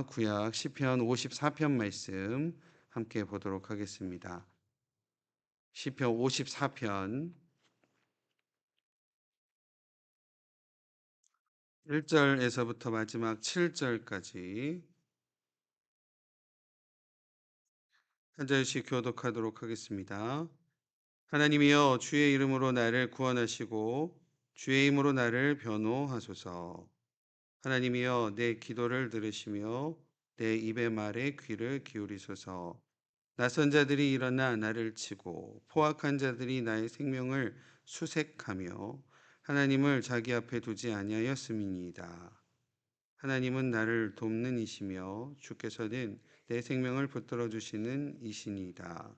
구약 시편 54편 말씀 함께 보도록 하겠습니다. 시편 54편 1절에서부터 마지막 7절까지 한 절씩 교독하도록 하겠습니다. 하나님이여, 주의 이름으로 나를 구원하시고 주의 힘으로 나를 변호하소서. 하나님이여, 내 기도를 들으시며 내 입의 말에 귀를 기울이소서. 낯선 자들이 일어나 나를 치고 포악한 자들이 나의 생명을 수색하며 하나님을 자기 앞에 두지 아니하였음이니이다. 하나님은 나를 돕는 이시며 주께서는 내 생명을 붙들어 주시는 이시니이다.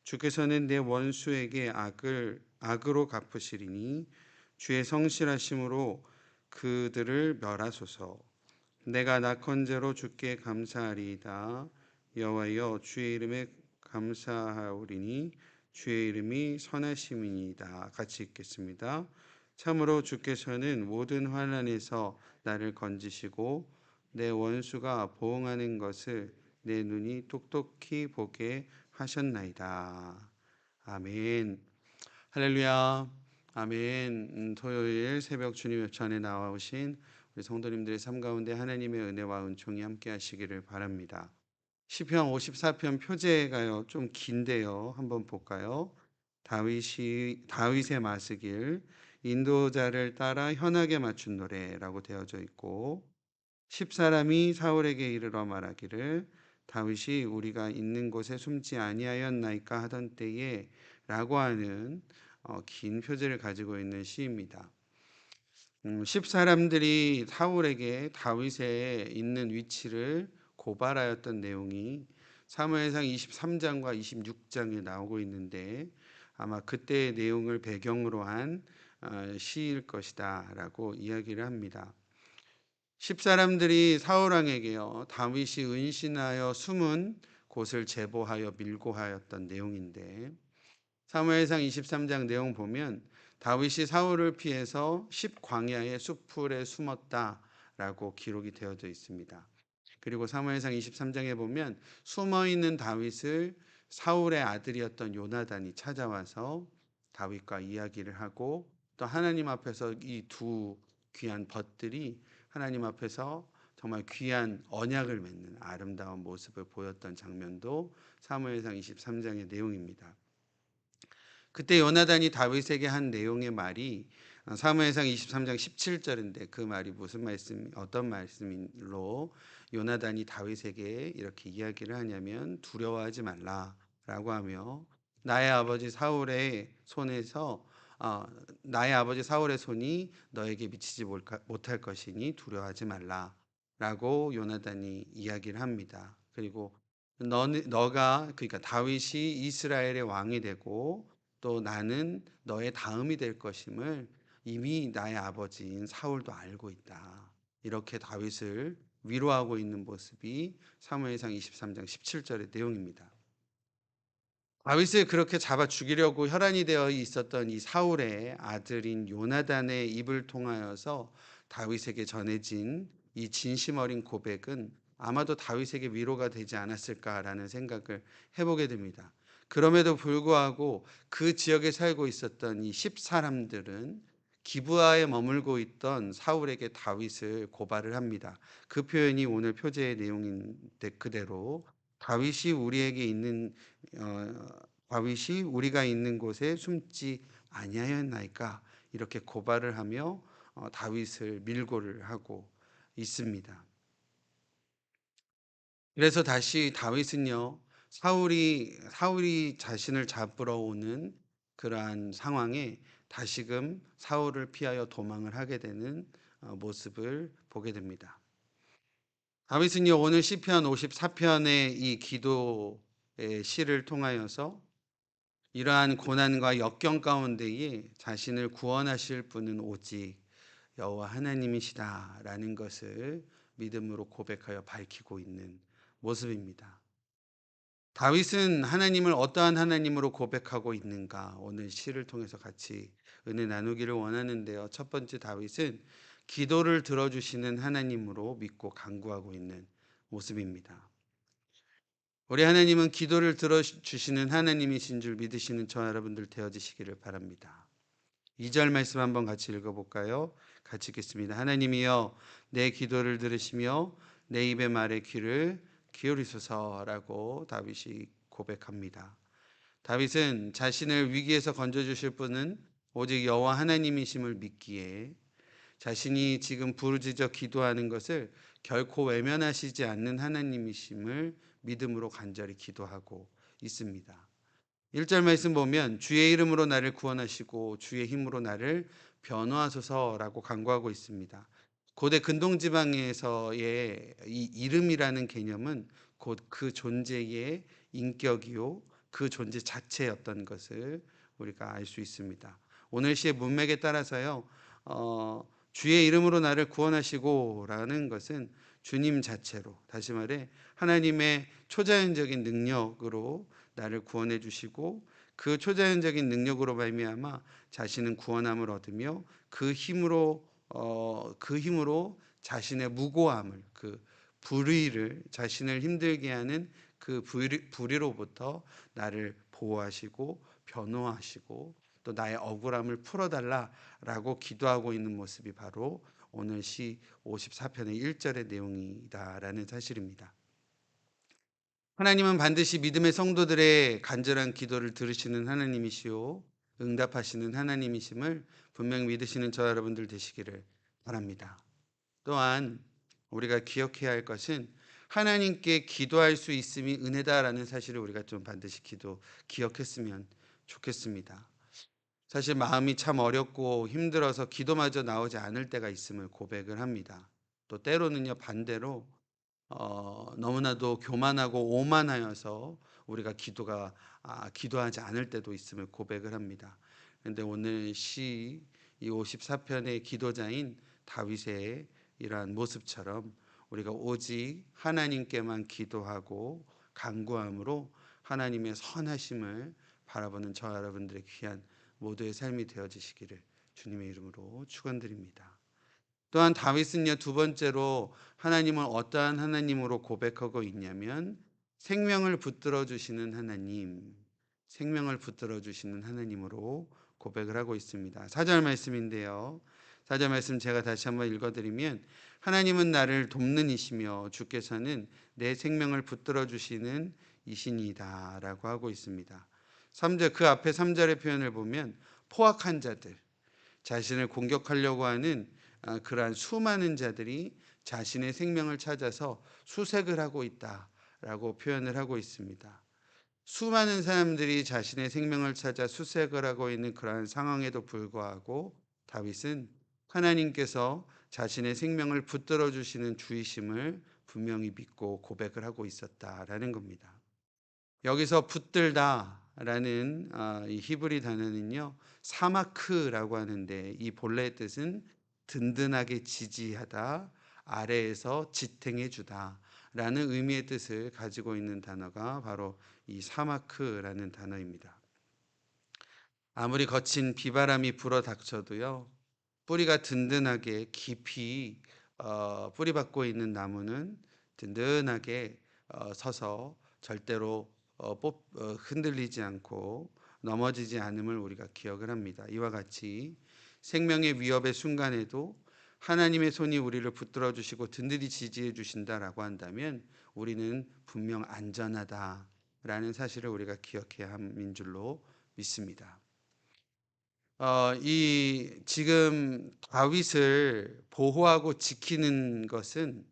주께서는 내 원수에게 악으로 갚으시리니 주의 성실하심으로 그들을 멸하소서. 내가 낙헌제로 주께 감사하리이다. 여호와여, 주의 이름에 감사하오리니 주의 이름이 선하심이니이다. 같이 읽겠습니다. 참으로 주께서는 모든 환난에서 나를 건지시고 내 원수가 보응하는 것을 내 눈이 똑똑히 보게 하셨나이다. 아멘. 할렐루야. 아멘. 토요일 새벽 주님 협찬에 나오신 우리 성도님들의 삶 가운데 하나님의 은혜와 은총이 함께 하시기를 바랍니다. 시편 54편 표제가요, 좀 긴데요. 한번 볼까요? 다윗의 마스길, 인도자를 따라 현악에 맞춘 노래라고 되어져 있고, 10사람이 사울에게 이르러 말하기를 다윗이 우리가 있는 곳에 숨지 아니하였나이까 하던 때에 라고 하는 긴 표제를 가지고 있는 시입니다. 10사람들이 사울에게 다윗의 있는 위치를 고발하였던 내용이 사무엘상 23장과 26장에 나오고 있는데 아마 그때의 내용을 배경으로 한 시일 것이다 라고 이야기를 합니다. 10사람들이 사울왕에게요, 다윗이 은신하여 숨은 곳을 제보하여 밀고하였던 내용인데 사무엘상 23장 내용 보면 다윗이 사울을 피해서 10광야의 숲풀에 숨었다라고 기록이 되어져 있습니다. 그리고 사무엘상 23장에 보면 숨어있는 다윗을 사울의 아들이었던 요나단이 찾아와서 다윗과 이야기를 하고 또 하나님 앞에서 이 두 귀한 벗들이 하나님 앞에서 정말 귀한 언약을 맺는 아름다운 모습을 보였던 장면도 사무엘상 23장의 내용입니다. 그때 요나단이 다윗에게 한 내용의 말이 사무엘상 23장 17절인데 그 말이 무슨 말씀, 어떤 말씀으로 요나단이 다윗에게 이렇게 이야기를 하냐면 두려워하지 말라라고 하며 나의 아버지 사울의 손에서 나의 아버지 사울의 손이 너에게 미치지 못할 것이니 두려워하지 말라라고 요나단이 이야기를 합니다. 그리고 너가 그러니까 다윗이 이스라엘의 왕이 되고 또 나는 너의 다음이 될 것임을 이미 나의 아버지인 사울도 알고 있다. 이렇게 다윗을 위로하고 있는 모습이 사무엘상 23장 17절의 내용입니다. 다윗을 그렇게 잡아 죽이려고 혈안이 되어 있었던 이 사울의 아들인 요나단의 입을 통하여서 다윗에게 전해진 이 진심 어린 고백은 아마도 다윗에게 위로가 되지 않았을까라는 생각을 해보게 됩니다. 그럼에도 불구하고 그 지역에 살고 있었던 이 10사람들은 기브아에 머물고 있던 사울에게 다윗을 고발을 합니다. 그 표현이 오늘 표제의 내용인 그대로 다윗이 우리에게 있는 다윗이 우리가 있는 곳에 숨지 아니하였나이까 이렇게 고발을 하며 다윗을 밀고를 하고 있습니다. 그래서 다시 다윗은요, 사울이 자신을 잡으러 오는 그러한 상황에 다시금 사울을 피하여 도망을 하게 되는 모습을 보게 됩니다. 다윗은요, 오늘 시편 54편의 이 기도의 시를 통하여서 이러한 고난과 역경 가운데에 자신을 구원하실 분은 오직 여호와 하나님이시다라는 것을 믿음으로 고백하여 밝히고 있는 모습입니다. 다윗은 하나님을 어떠한 하나님으로 고백하고 있는가 오늘 시를 통해서 같이 은혜 나누기를 원하는데요. 첫 번째, 다윗은 기도를 들어주시는 하나님으로 믿고 간구하고 있는 모습입니다. 우리 하나님은 기도를 들어주시는 하나님이신 줄 믿으시는 저 여러분들 되어지시기를 바랍니다. 2절 말씀 한번 같이 읽어볼까요? 같이 읽겠습니다. 하나님이여 내 기도를 들으시며 내 입의 말에 귀를 기울이소서라고 다윗이 고백합니다. 다윗은 자신을 위기에서 건져주실 분은 오직 여호와 하나님이심을 믿기에 자신이 지금 부르짖어 기도하는 것을 결코 외면하시지 않는 하나님이심을 믿음으로 간절히 기도하고 있습니다. 1절 말씀 보면 주의 이름으로 나를 구원하시고 주의 힘으로 나를 변호하소서라고 간구하고 있습니다. 고대 근동지방에서의 이 이름이라는 개념은 곧 그 존재의 인격이요 그 존재 자체였던 것을 우리가 알 수 있습니다. 오늘 시의 문맥에 따라서요 주의 이름으로 나를 구원하시고라는 것은 주님 자체로, 다시 말해 하나님의 초자연적인 능력으로 나를 구원해 주시고 그 초자연적인 능력으로 말미암아 자신은 구원함을 얻으며 그 힘으로 자신의 무고함을, 그 불의를, 자신을 힘들게 하는 그 불의로부터 나를 보호하시고 변호하시고 또 나의 억울함을 풀어달라라고 기도하고 있는 모습이 바로 오늘 시 54편의 1절의 내용이다라는 사실입니다. 하나님은 반드시 믿음의 성도들의 간절한 기도를 들으시는 하나님이시요 응답하시는 하나님이심을 분명히 믿으시는 저 여러분들 되시기를 바랍니다. 또한 우리가 기억해야 할 것은 하나님께 기도할 수 있음이 은혜다라는 사실을 우리가 좀 반드시 기억했으면 좋겠습니다. 사실 마음이 참 어렵고 힘들어서 기도마저 나오지 않을 때가 있음을 고백을 합니다. 또 때로는요 반대로 너무나도 교만하고 오만하여서 우리가 기도하지 않을 때도 있음을 고백을 합니다. 그런데 오늘 시 이 54편의 기도자인 다윗의 이러한 모습처럼 우리가 오직 하나님께만 기도하고 간구함으로 하나님의 선하심을 바라보는 저 여러분들의 귀한 모두의 삶이 되어지시기를 주님의 이름으로 축원드립니다. 또한 다윗은요 두 번째로 하나님을 어떠한 하나님으로 고백하고 있냐면 생명을 붙들어 주시는 하나님, 생명을 붙들어 주시는 하나님으로 고백을 하고 있습니다. 4절 말씀인데요. 4절 말씀 제가 다시 한번 읽어드리면 하나님은 나를 돕는 이시며 주께서는 내 생명을 붙들어 주시는 이신이다라고 하고 있습니다. 3절 그 앞에 3절의 표현을 보면 포악한 자들, 자신을 공격하려고 하는 그러한 수많은 자들이 자신의 생명을 찾아서 수색을 하고 있다라고 표현을 하고 있습니다. 수많은 사람들이 자신의 생명을 찾아 수색을 하고 있는 그러한 상황에도 불구하고 다윗은 하나님께서 자신의 생명을 붙들어 주시는 주이심을 분명히 믿고 고백을 하고 있었다라는 겁니다. 여기서 붙들다라는 이 히브리 단어는요 사마크라고 하는데 이 본래의 뜻은 든든하게 지지하다, 아래에서 지탱해 주다라는 의미의 뜻을 가지고 있는 단어가 바로 이 사마크라는 단어입니다. 아무리 거친 비바람이 불어 닥쳐도요 뿌리가 든든하게 깊이 뿌리박고 있는 나무는 든든하게 서서 절대로 흔들리지 않고 넘어지지 않음을 우리가 기억을 합니다. 이와 같이 생명의 위협의 순간에도 하나님의 손이 우리를 붙들어 주시고 든든히 지지해 주신다라고 한다면 우리는 분명 안전하다라는 사실을 우리가 기억해야 함인 줄로 믿습니다. 이 지금 다윗을 보호하고 지키는 것은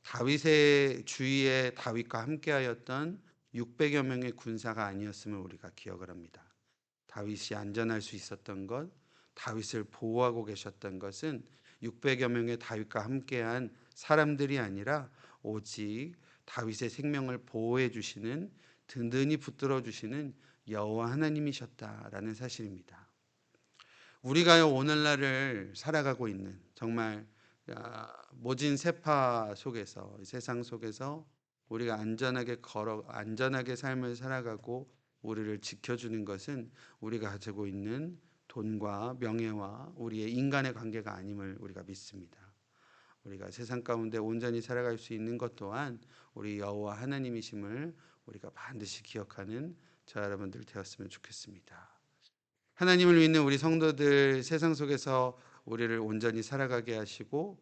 다윗의 주위에 다윗과 함께하였던 600여 명의 군사가 아니었음을 우리가 기억을 합니다. 다윗이 안전할 수 있었던 것, 다윗을 보호하고 계셨던 것은 600여 명의 다윗과 함께한 사람들이 아니라 오직 다윗의 생명을 보호해 주시는 든든히 붙들어 주시는 여호와 하나님이셨다라는 사실입니다. 우리가요 오늘날을 살아가고 있는 정말 모진 세파 속에서 세상 속에서 우리가 안전하게 삶을 살아가고 우리를 지켜주는 것은 우리가 가지고 있는 돈과 명예와 우리의 인간의 관계가 아님을 우리가 믿습니다. 우리가 세상 가운데 온전히 살아갈 수 있는 것 또한 우리 여호와 하나님이심을 우리가 반드시 기억하는 저 여러분들 되었으면 좋겠습니다. 하나님을 믿는 우리 성도들 세상 속에서 우리를 온전히 살아가게 하시고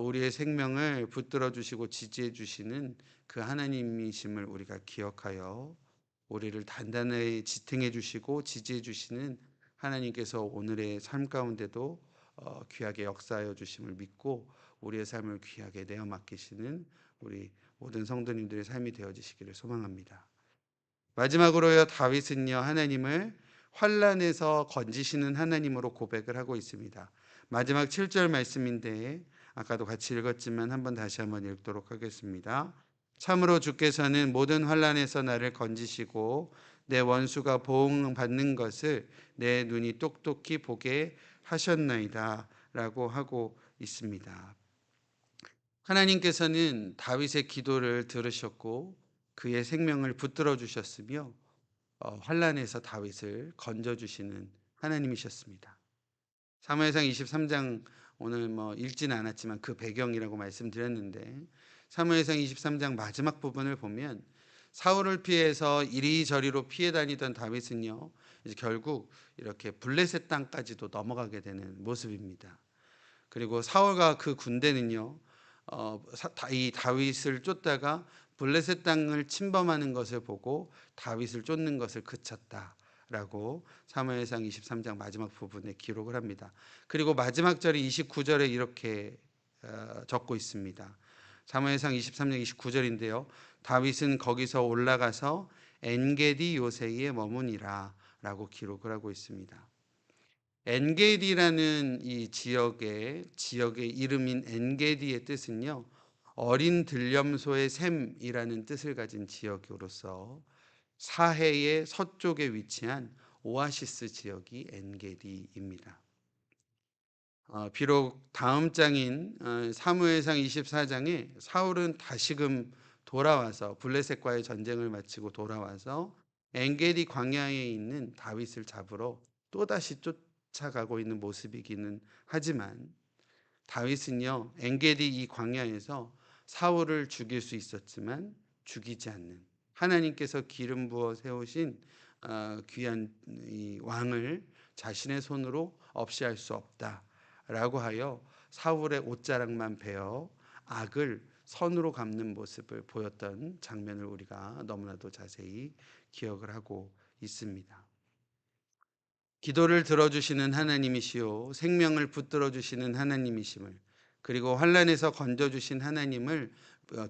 우리의 생명을 붙들어 주시고 지지해 주시는 그 하나님이심을 우리가 기억하여 우리를 단단히 지탱해 주시고 지지해 주시는 하나님께서 오늘의 삶 가운데도 귀하게 역사하여 주심을 믿고 우리의 삶을 귀하게 내어 맡기시는 우리 모든 성도님들의 삶이 되어지시기를 소망합니다. 마지막으로요, 다윗은요 하나님을 환난에서 건지시는 하나님으로 고백을 하고 있습니다. 마지막 7절 말씀인데 아까도 같이 읽었지만 다시 한번 읽도록 하겠습니다. 참으로 주께서는 모든 환난에서 나를 건지시고 내 원수가 보응받는 것을 내 눈이 똑똑히 보게 하셨나이다 라고 하고 있습니다. 하나님께서는 다윗의 기도를 들으셨고 그의 생명을 붙들어 주셨으며 환난에서 다윗을 건져 주시는 하나님이셨습니다. 사무엘상 23장 오늘 읽지는 않았지만 그 배경이라고 말씀드렸는데 사무엘상 23장 마지막 부분을 보면 사울을 피해서 이리저리로 피해 다니던 다윗은요 이제 결국 이렇게 블레셋 땅까지도 넘어가게 되는 모습입니다. 그리고 사울과 그 군대는요 이 다윗을 쫓다가 블레셋 땅을 침범하는 것을 보고 다윗을 쫓는 것을 그쳤다라고 사무엘상 23장 마지막 부분에 기록을 합니다. 그리고 마지막 절이 29절에 이렇게 적고 있습니다. 사무엘상 23장 29절인데요. 다윗은 거기서 올라가서 엔게디 요새에 머무니라 라고 기록을 하고 있습니다. 엔게디라는 이 지역의 이름인 엔게디의 뜻은요. 어린 들염소의 샘이라는 뜻을 가진 지역으로서 사해의 서쪽에 위치한 오아시스 지역이 엔게디입니다. 비록 다음 장인 사무엘상 24장에 사울은 다시금 돌아와서 블레셋과의 전쟁을 마치고 돌아와서 엔게디 광야에 있는 다윗을 잡으러 또다시 쫓아가고 있는 모습이기는 하지만 다윗은요 엔게디 이 광야에서 사울을 죽일 수 있었지만 죽이지 않는 하나님께서 기름 부어 세우신 귀한 이 왕을 자신의 손으로 없이 할 수 없다라고 하여 사울의 옷자락만 베어 악을 선으로 갚는 모습을 보였던 장면을 우리가 너무나도 자세히 기억을 하고 있습니다. 기도를 들어주시는 하나님이시요 생명을 붙들어 주시는 하나님이심을 그리고 환난에서 건져주신 하나님을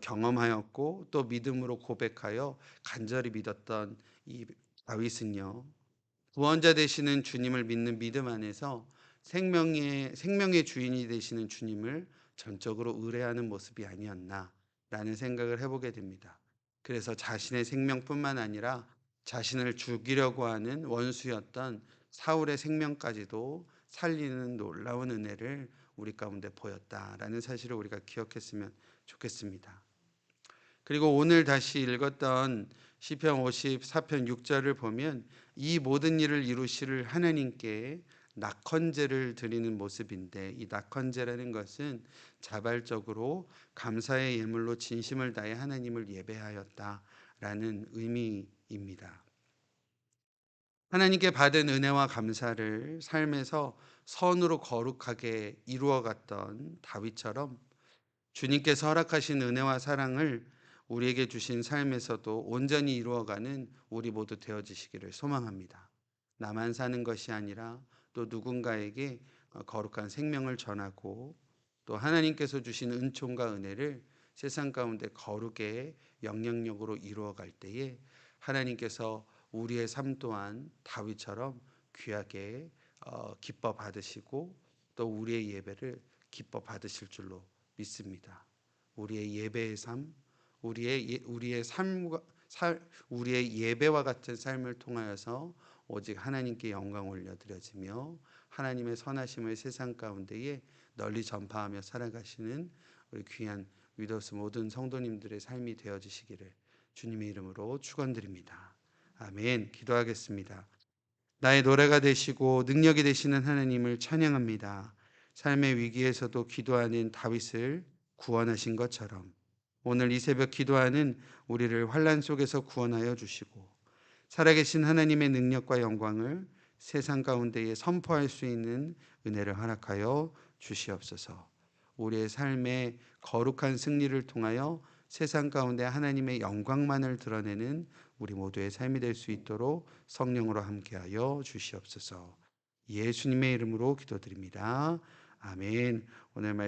경험하였고 또 믿음으로 고백하여 간절히 믿었던 이 다윗은요 구원자 되시는 주님을 믿는 믿음 안에서 생명의 주인이 되시는 주님을 전적으로 의뢰하는 모습이 아니었나라는 생각을 해보게 됩니다. 그래서 자신의 생명뿐만 아니라 자신을 죽이려고 하는 원수였던 사울의 생명까지도 살리는 놀라운 은혜를 우리 가운데 보였다라는 사실을 우리가 기억했으면 좋겠습니다. 그리고 오늘 다시 읽었던 시편 54편 6절을 보면 이 모든 일을 이루실 하나님께 낙헌제를 드리는 모습인데 이 낙헌제라는 것은 자발적으로 감사의 예물로 진심을 다해 하나님을 예배하였다라는 의미입니다. 하나님께 받은 은혜와 감사를 삶에서 선으로 거룩하게 이루어갔던 다윗처럼 주님께서 허락하신 은혜와 사랑을 우리에게 주신 삶에서도 온전히 이루어가는 우리 모두 되어지시기를 소망합니다. 나만 사는 것이 아니라 또 누군가에게 거룩한 생명을 전하고 또 하나님께서 주신 은총과 은혜를 세상 가운데 거룩의 영향력으로 이루어갈 때에 하나님께서 우리의 삶 또한 다윗처럼 귀하게 기뻐 받으시고 또 우리의 예배를 기뻐 받으실 줄로 믿습니다. 우리의 예배의 삶, 우리의 삶과 우리의 예배와 같은 삶을 통하여서 오직 하나님께 영광 올려드려지며 하나님의 선하심을 세상 가운데에 널리 전파하며 살아가시는 우리 귀한 위도스 모든 성도님들의 삶이 되어지시기를 주님의 이름으로 축원드립니다. 아멘. 기도하겠습니다. 나의 노래가 되시고 능력이 되시는 하나님을 찬양합니다. 삶의 위기에서도 기도하는 다윗을 구원하신 것처럼 오늘 이 새벽 기도하는 우리를 환난 속에서 구원하여 주시고 살아계신 하나님의 능력과 영광을 세상 가운데에 선포할 수 있는 은혜를 허락하여 주시옵소서. 우리의 삶의 거룩한 승리를 통하여 세상 가운데 하나님의 영광만을 드러내는 우리 모두의 삶이 될 수 있도록 성령으로 함께하여 주시옵소서. 예수님의 이름으로 기도드립니다. 아멘. 오늘 말씀